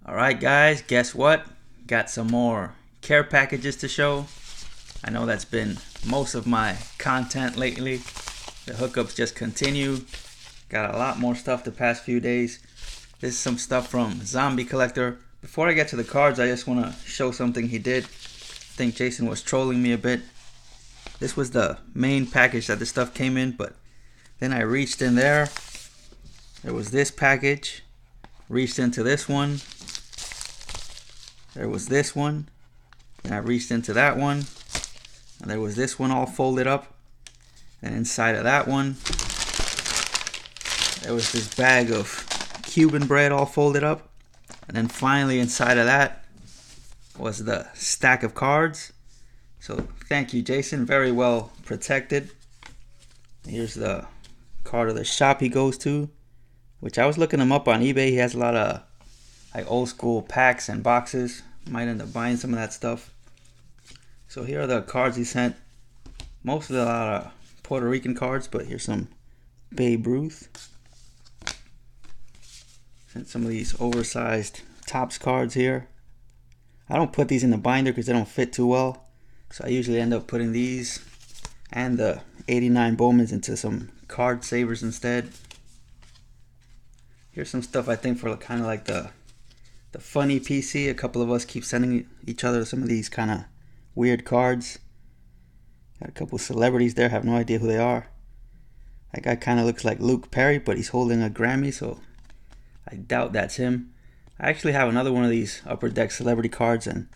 Alright guys, guess what? Got some more care packages to show. I know that's been most of my content lately. The hookups just continue. Got a lot more stuff the past few days. This is some stuff from Zombie Collector. Before I get to the cards, I just want to show something he did. I think Jason was trolling me a bit. This was the main package that the stuff came in, but then I reached in there. There was this package. Reached into this one. There was this one. And I reached into that one. And there was this one all folded up. And inside of that one, there was this bag of Cuban bread all folded up. And then finally inside of that was the stack of cards. So thank you, Jason. Very well protected. Here's the card of the shop he goes to, which I was looking him up on eBay. He has a lot of like old school packs and boxes. Might end up buying some of that stuff. So here are the cards he sent. Most of a lot of Puerto Rican cards, but here's some Babe Ruth. Sent some of these oversized Topps cards here. I don't put these in the binder because they don't fit too well. So I usually end up putting these and the 89 Bowmans into some card savers instead. Here's some stuff I think for kind of like the funny PC. A couple of us keep sending each other some of these kind of weird cards. Got a couple celebrities there, have no idea who they are. That guy kind of looks like Luke Perry, but he's holding a Grammy, so I doubt that's him. I actually have another one of these Upper Deck celebrity cards and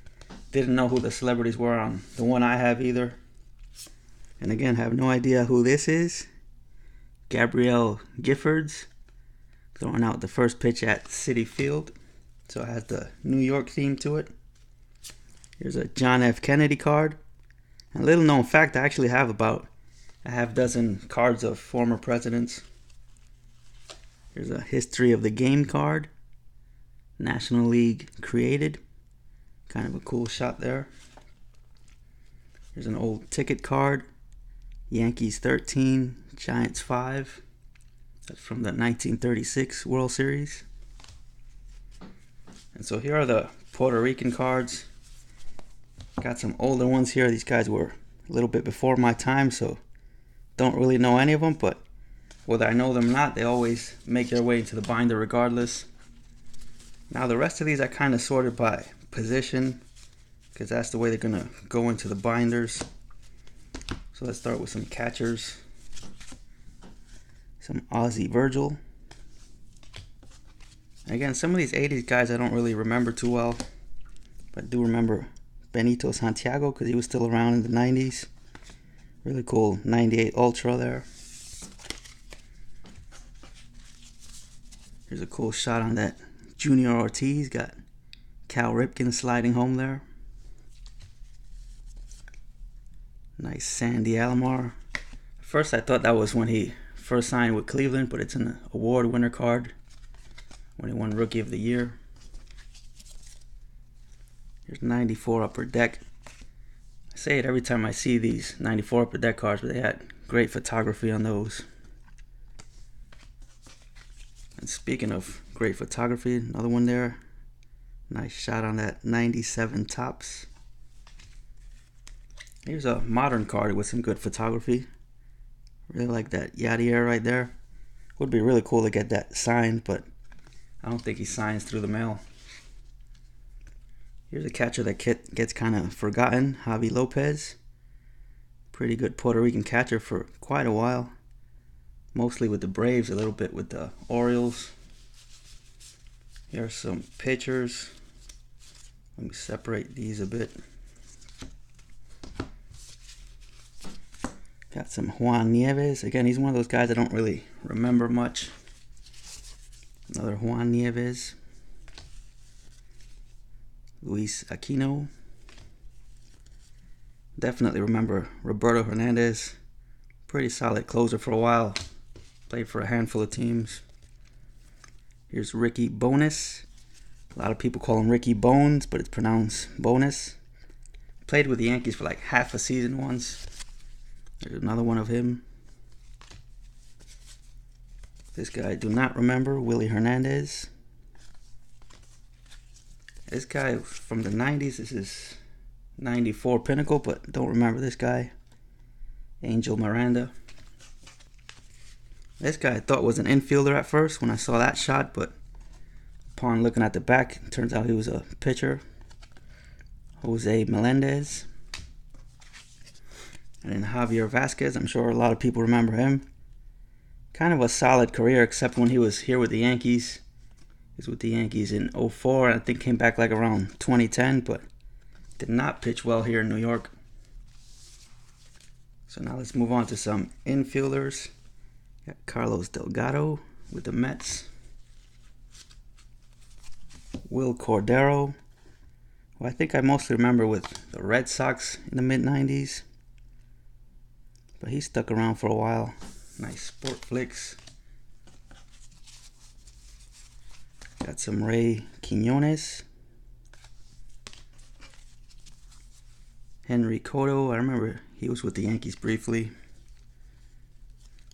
didn't know who the celebrities were on the one I have either. And again, have no idea who this is. Gabrielle Giffords throwing out the first pitch at Citi Field. So it has the New York theme to it. Here's a John F. Kennedy card. And a little known fact, I actually have about a half dozen cards of former presidents. Here's a history of the game card. National League created. Kind of a cool shot there. Here's an old ticket card. Yankees 13, Giants 5. That's from the 1936 World Series. And so here are the Puerto Rican cards. Got some older ones here. These guys were a little bit before my time, so don't really know any of them, but whether I know them or not, they always make their way into the binder regardless. Now the rest of these I kind of sorted by position because that's the way they're going to go into the binders. So let's start with some catchers. Some Ozzie Virgil. Again, some of these 80s guys I don't really remember too well, but I do remember Benito Santiago because he was still around in the 90s. Really cool 98 Ultra there. Here's a cool shot on that Junior Ortiz. Got Cal Ripken sliding home there. Nice Sandy Alomar. At first I thought that was when he first signed with Cleveland, but it's an award winner card when he won Rookie of the Year. Here's 94 Upper Deck. I say it every time I see these 94 Upper Deck cards, but they had great photography on those. And speaking of great photography, another one there. Nice shot on that 97 Topps. Here's a modern card with some good photography. Really like that Yadier right there. Would be really cool to get that signed, but I don't think he signs through the mail. Here's a catcher that gets kind of forgotten, Javi Lopez. Pretty good Puerto Rican catcher for quite a while. Mostly with the Braves, a little bit with the Orioles. Here's some pitchers. Let me separate these a bit. Got some Juan Nieves. Again, he's one of those guys I don't really remember much. Another Juan Nieves. Luis Aquino. Definitely remember Roberto Hernandez. Pretty solid closer for a while. Played for a handful of teams. Here's Ricky Bones. A lot of people call him Ricky Bones, but it's pronounced Bonus. Played with the Yankees for like half a season once. There's another one of him. This guy I do not remember, Willie Hernandez. This guy from the 90s. This is 94 Pinnacle, but don't remember this guy. Angel Miranda. This guy I thought was an infielder at first when I saw that shot, but upon looking at the back, it turns out he was a pitcher. Jose Melendez. And then Javier Vasquez. I'm sure a lot of people remember him. Kind of a solid career, except when he was here with the Yankees. He was with the Yankees in 04, and I think came back like around 2010, but did not pitch well here in New York. So now let's move on to some infielders. Got Carlos Delgado with the Mets. Will Cordero, who I think I mostly remember with the Red Sox in the mid-90s. But he stuck around for a while. Nice sport flicks. Got some Ray Quinones. Henry Cotto, I remember he was with the Yankees briefly.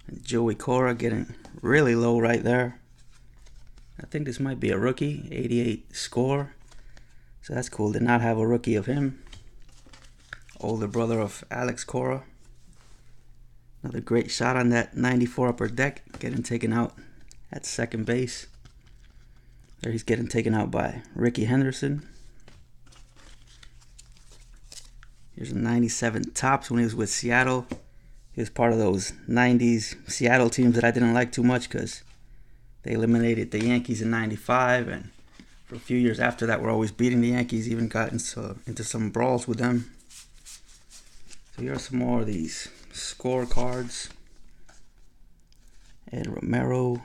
And Joey Cora getting really low right there. I think this might be a rookie, 88 score. So that's cool. Did not have a rookie of him. Older brother of Alex Cora. Another great shot on that 94 upper deck. Getting taken out at second base. There he's getting taken out by Ricky Henderson. Here's a 97 Topps when he was with Seattle. He was part of those 90s Seattle teams that I didn't like too much because they eliminated the Yankees in 95. And for a few years after that, we're always beating the Yankees. Even got into some brawls with them. So here are some more of these scorecards. Ed Romero,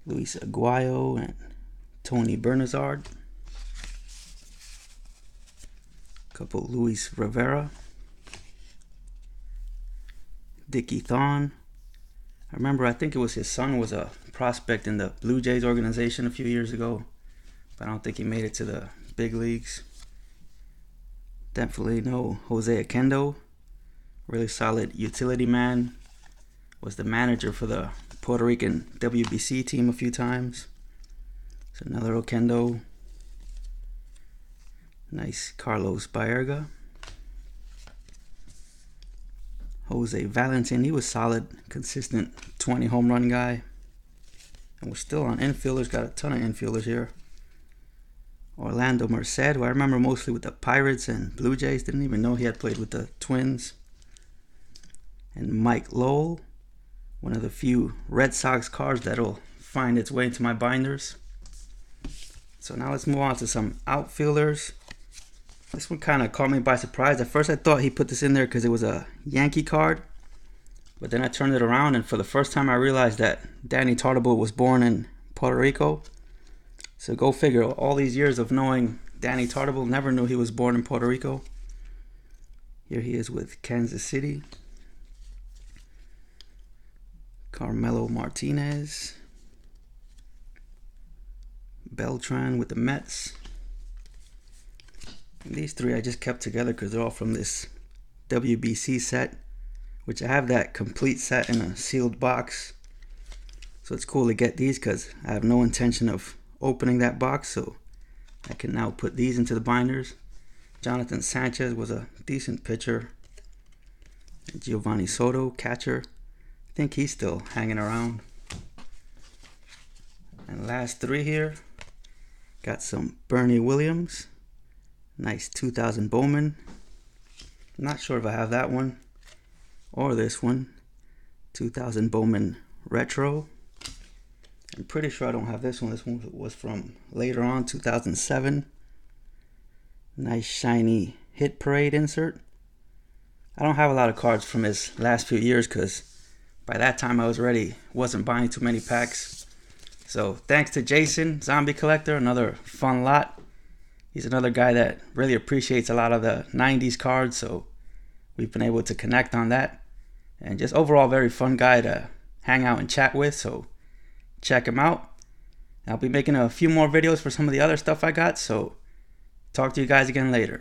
Luis Aguayo, and Tony Bernazard. Couple Luis Rivera. Dickie Thon. I remember, I think it was his son was a prospect in the Blue Jays organization a few years ago, but I don't think he made it to the big leagues. Definitely no Jose Oquendo. Really solid utility man. Was the manager for the Puerto Rican WBC team a few times. So another Oquendo. Nice Carlos Baerga. Jose Valentin, he was solid, consistent 20 home run guy. And we're still on infielders, got a ton of infielders here. Orlando Merced, who I remember mostly with the Pirates and Blue Jays, didn't even know he had played with the Twins. And Mike Lowell, one of the few Red Sox cards that'll find its way into my binders. So now let's move on to some outfielders. This one kind of caught me by surprise. At first I thought he put this in there because it was a Yankee card. But then I turned it around, and for the first time I realized that Danny Tartabull was born in Puerto Rico. So go figure, all these years of knowing Danny Tartabull, never knew he was born in Puerto Rico. Here he is with Kansas City. Carmelo Martinez. Beltran with the Mets. And these three I just kept together because they're all from this WBC set, which I have that complete set in a sealed box. So it's cool to get these because I have no intention of opening that box, so I can now put these into the binders. Jonathan Sanchez was a decent pitcher. Giovanni Soto, catcher. I think he's still hanging around. And last three here, got some Bernie Williams. Nice 2000 Bowman. Not sure if I have that one or this one. 2000 Bowman Retro. I'm pretty sure I don't have this one. This one was from later on, 2007. Nice shiny Hit Parade insert. I don't have a lot of cards from his last few years because by that time I wasn't buying too many packs. So thanks to Jason, Zombie Collector, another fun lot. He's another guy that really appreciates a lot of the 90s cards, so we've been able to connect on that. And just overall very fun guy to hang out and chat with, so check him out. I'll be making a few more videos for some of the other stuff I got, so talk to you guys again later.